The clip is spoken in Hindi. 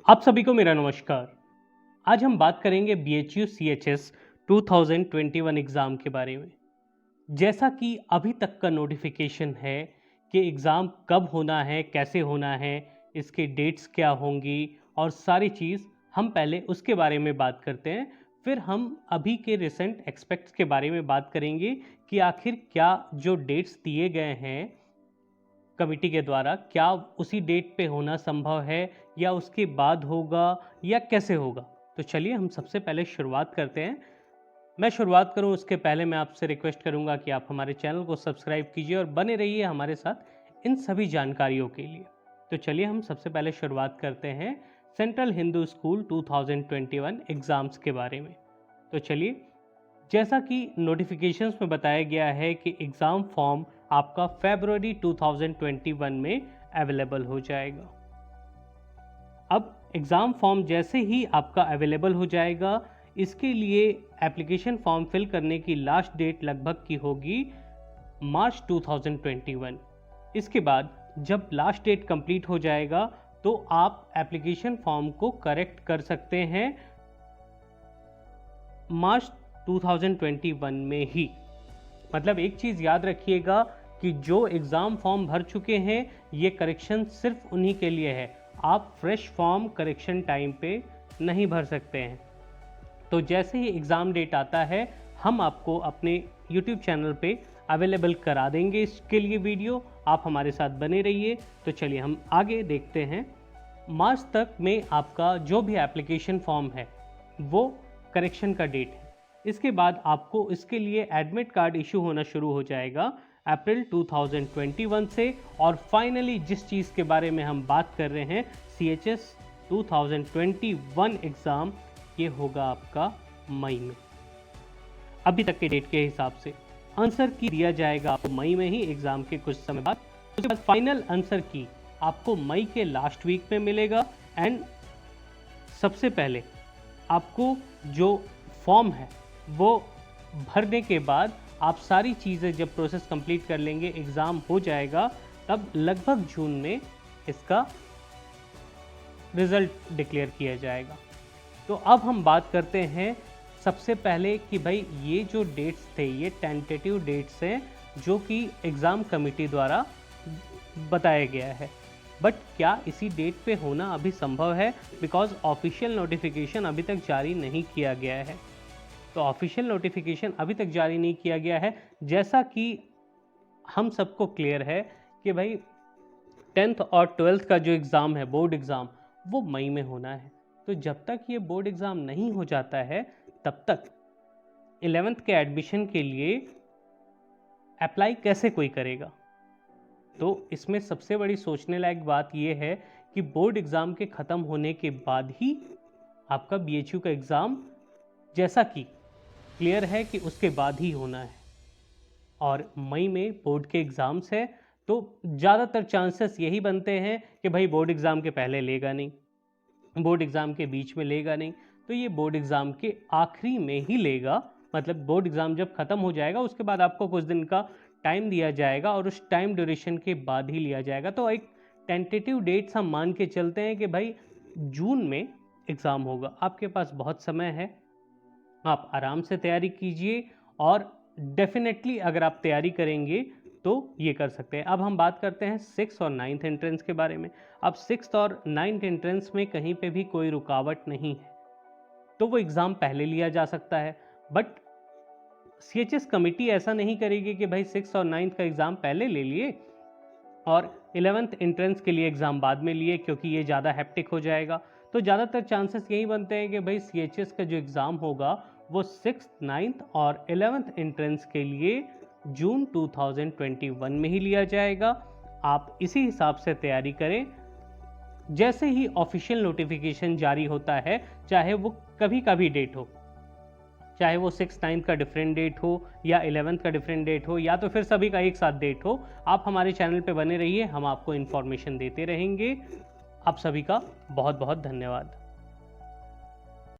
आप सभी को मेरा नमस्कार। आज हम बात करेंगे BHU CHS 2021 एग्ज़ाम के बारे में। जैसा कि अभी तक का नोटिफिकेशन है कि एग्ज़ाम कब होना है, कैसे होना है, इसके डेट्स क्या होंगी और सारी चीज़ हम पहले उसके बारे में बात करते हैं। फिर हम अभी के रिसेंट एक्सपेक्ट्स के बारे में बात करेंगे कि आखिर क्या जो डेट्स दिए गए हैं कमिटी के द्वारा क्या उसी डेट पे होना संभव है या उसके बाद होगा या कैसे होगा। तो चलिए हम सबसे पहले शुरुआत करते हैं। मैं शुरुआत करूं उसके पहले मैं आपसे रिक्वेस्ट करूंगा कि आप हमारे चैनल को सब्सक्राइब कीजिए और बने रहिए हमारे साथ इन सभी जानकारियों के लिए। तो चलिए हम सबसे पहले शुरुआत करते हैं सेंट्रल हिंदू स्कूल 2021 एग्ज़ाम्स के बारे में। तो चलिए, जैसा कि नोटिफिकेशंस में बताया गया है कि एग्ज़ाम फॉर्म आपका फरवरी 2021 में अवेलेबल हो जाएगा। अब एग्ज़ाम फॉर्म जैसे ही आपका अवेलेबल हो जाएगा, इसके लिए एप्लीकेशन फॉर्म फिल करने की लास्ट डेट लगभग की होगी मार्च 2021। इसके बाद जब लास्ट डेट कंप्लीट हो जाएगा तो आप एप्लीकेशन फॉर्म को करेक्ट कर सकते हैं मार्च 2021 में ही। मतलब एक चीज़ याद रखिएगा कि जो एग्ज़ाम फॉर्म भर चुके हैं ये करेक्शन सिर्फ उन्हीं के लिए है। आप फ्रेश फॉर्म करेक्शन टाइम पे नहीं भर सकते हैं। तो जैसे ही एग्ज़ाम डेट आता है हम आपको अपने YouTube चैनल पे अवेलेबल करा देंगे इसके लिए वीडियो। आप हमारे साथ बने रहिए। तो चलिए हम आगे देखते हैं। मार्च तक में आपका जो भी एप्लीकेशन फॉर्म है वो करेक्शन का डेट है। इसके बाद आपको इसके लिए एडमिट कार्ड इशू होना शुरू हो जाएगा अप्रैल 2021 से। और फाइनली जिस चीज़ के बारे में हम बात कर रहे हैं CHS 2021 एग्ज़ाम, ये होगा आपका मई में। अभी तक के डेट के हिसाब से आंसर की दिया जाएगा आपको मई में ही, एग्ज़ाम के कुछ समय बाद। उसके बाद फाइनल आंसर की आपको मई के लास्ट वीक में मिलेगा। एंड सबसे पहले आपको जो फॉर्म है वो भरने के बाद आप सारी चीज़ें जब प्रोसेस कंप्लीट कर लेंगे, एग्ज़ाम हो जाएगा, तब लगभग जून में इसका रिज़ल्ट डिक्लेयर किया जाएगा। तो अब हम बात करते हैं सबसे पहले कि भाई ये जो डेट्स थे ये टेंटेटिव डेट्स हैं जो कि एग्ज़ाम कमेटी द्वारा बताया गया है। बट क्या इसी डेट पे होना अभी संभव है? बिकॉज ऑफिशियल नोटिफिकेशन अभी तक जारी नहीं किया गया है। तो ऑफिशियल नोटिफिकेशन अभी तक जारी नहीं किया गया है। जैसा कि हम सबको क्लियर है कि भाई 10th और 12th का जो एग्ज़ाम है, बोर्ड एग्ज़ाम, वो मई में होना है। तो जब तक ये बोर्ड एग्ज़ाम नहीं हो जाता है तब तक 11th के एडमिशन के लिए अप्लाई कैसे कोई करेगा? तो इसमें सबसे बड़ी सोचने लायक बात यह है कि बोर्ड एग्ज़ाम के ख़त्म होने के बाद ही आपका BHU का एग्ज़ाम, जैसा कि क्लियर है कि उसके बाद ही होना है। और मई में बोर्ड के एग्ज़ाम्स है तो ज़्यादातर चांसेस यही बनते हैं कि भाई बोर्ड एग्ज़ाम के पहले लेगा नहीं, बोर्ड एग्ज़ाम के बीच में लेगा नहीं, तो ये बोर्ड एग्ज़ाम के आखिरी में ही लेगा। मतलब बोर्ड एग्ज़ाम जब ख़त्म हो जाएगा उसके बाद आपको कुछ दिन का टाइम दिया जाएगा और उस टाइम ड्यूरेशन के बाद ही लिया जाएगा। तो एक टेंटेटिव डेट्स हम मान के चलते हैं कि भाई जून में एग्ज़ाम होगा। आपके पास बहुत समय है, आप आराम से तैयारी कीजिए और डेफिनेटली अगर आप तैयारी करेंगे तो ये कर सकते हैं। अब हम बात करते हैं 6th और 9th एंट्रेंस के बारे में। अब 6th और 9th एंट्रेंस में कहीं पे भी कोई रुकावट नहीं है, तो वो एग्ज़ाम पहले लिया जा सकता है। बट CHS कमेटी ऐसा नहीं करेगी कि भाई 6th और 9th का एग्ज़ाम पहले ले लिए और 11th एंट्रेंस के लिए एग्ज़ाम बाद में लिए, क्योंकि ये ज़्यादा हैप्टिक हो जाएगा। तो ज़्यादातर चांसेस यही बनते हैं कि भाई CHS का जो एग्ज़ाम होगा वो 6th, 9th और 11th एंट्रेंस के लिए जून 2021 में ही लिया जाएगा। आप इसी हिसाब से तैयारी करें। जैसे ही ऑफिशियल नोटिफिकेशन जारी होता है, चाहे वो कभी का भी डेट हो, चाहे वो 6th, 9th का डिफरेंट डेट हो या 11th का डिफरेंट डेट हो या तो फिर सभी का एक साथ डेट हो, आप हमारे चैनल पे बने रहिए, हम आपको इन्फॉर्मेशन देते रहेंगे। आप सभी का बहुत बहुत धन्यवाद।